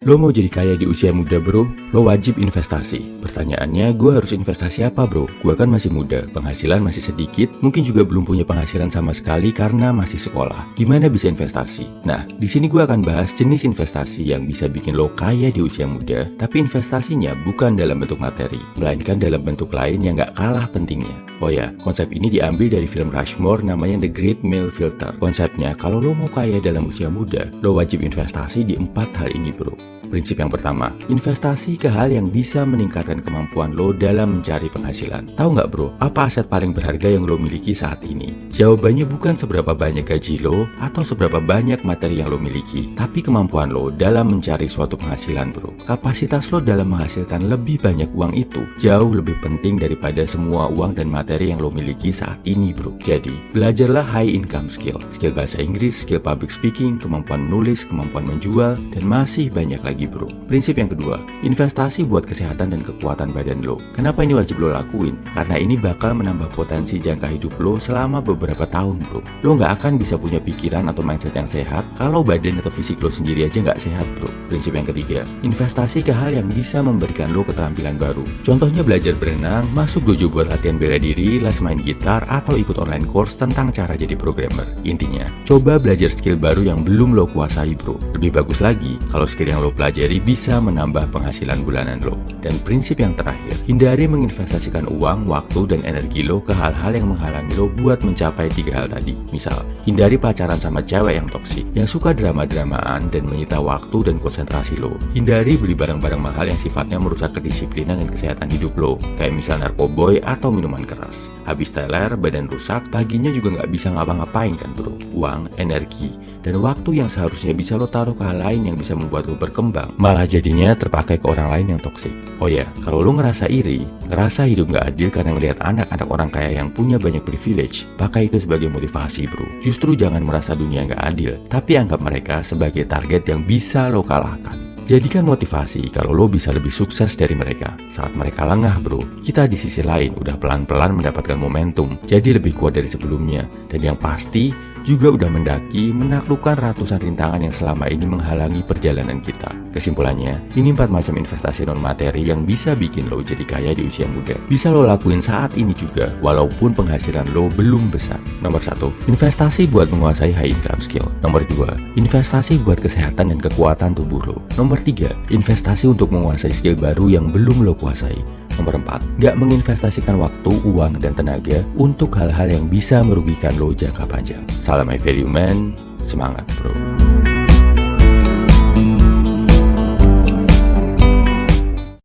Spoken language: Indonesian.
Lo mau jadi kaya di usia muda bro? Lo wajib investasi. Pertanyaannya, gue harus investasi apa bro? Gue kan masih muda, penghasilan masih sedikit, mungkin juga belum punya penghasilan sama sekali karena masih sekolah. Gimana bisa investasi? Nah, di sini gue akan bahas jenis investasi yang bisa bikin lo kaya di usia muda, tapi investasinya bukan dalam bentuk materi, melainkan dalam bentuk lain yang gak kalah pentingnya. Oh ya, konsep ini diambil dari film Rushmore namanya The Great Male Filter. Konsepnya, kalau lo mau kaya dalam usia muda, lo wajib investasi di 4 hal ini bro. Prinsip yang pertama, investasi ke hal yang bisa meningkatkan kemampuan lo dalam mencari penghasilan. Tahu nggak bro, apa aset paling berharga yang lo miliki saat ini? Jawabannya bukan seberapa banyak gaji lo atau seberapa banyak materi yang lo miliki, tapi kemampuan lo dalam mencari suatu penghasilan bro. Kapasitas lo dalam menghasilkan lebih banyak uang itu jauh lebih penting daripada semua uang dan materi yang lo miliki saat ini bro. Jadi, belajarlah high income skill bahasa Inggris, skill public speaking, kemampuan menulis, kemampuan menjual, dan masih banyak lagi bro. Prinsip yang kedua, investasi buat kesehatan dan kekuatan badan lo. Kenapa ini wajib lo lakuin? Karena ini bakal menambah potensi jangka hidup lo selama beberapa tahun bro. Lo nggak akan bisa punya pikiran atau mindset yang sehat kalau badan atau fisik lo sendiri aja nggak sehat bro. Prinsip yang ketiga, investasi ke hal yang bisa memberikan lo keterampilan baru. Contohnya belajar berenang, masuk dojo buat latihan bela diri, les main gitar, atau ikut online course tentang cara jadi programmer. Intinya, coba belajar skill baru yang belum lo kuasai bro. Lebih bagus lagi kalau skill yang lo pelajari bisa menambah penghasilan bulanan lo. Dan prinsip yang terakhir, hindari menginvestasikan uang, waktu, dan energi lo ke hal-hal yang menghalangi lo buat mencapai 3 hal tadi. Misal, hindari pacaran sama cewek yang toksik, yang suka drama-dramaan dan menyita waktu dan konsentrasi lo. Hindari beli barang-barang mahal yang sifatnya merusak kedisiplinan dan kesehatan hidup lo, kayak misal narkoboy atau minuman keras. Habis teler, badan rusak, paginya juga nggak bisa ngapa-ngapain kan bro. Uang, energi, dan waktu yang seharusnya bisa lo taruh ke hal lain yang bisa membuat lo berkembang, malah jadinya terpakai ke orang lain yang toksik. Oh ya, kalau lo ngerasa iri, ngerasa hidup gak adil karena ngelihat anak-anak orang kaya yang punya banyak privilege, pakai itu sebagai motivasi bro. Justru jangan merasa dunia gak adil, tapi anggap mereka sebagai target yang bisa lo kalahkan. Jadikan motivasi kalau lo bisa lebih sukses dari mereka. Saat mereka lengah bro, kita di sisi lain udah pelan-pelan mendapatkan momentum, jadi lebih kuat dari sebelumnya. Dan yang pasti, juga udah mendaki, menaklukkan ratusan rintangan yang selama ini menghalangi perjalanan kita. Kesimpulannya, ini 4 macam investasi non-materi yang bisa bikin lo jadi kaya di usia muda. Bisa lo lakuin saat ini juga, walaupun penghasilan lo belum besar. Nomor 1, investasi buat menguasai high income skill. Nomor 2, investasi buat kesehatan dan kekuatan tubuh lo. Nomor 3, investasi untuk menguasai skill baru yang belum lo kuasai. Nomor 4, gak menginvestasikan waktu, uang, dan tenaga untuk hal-hal yang bisa merugikan lo jangka panjang. Salam I value man, semangat bro.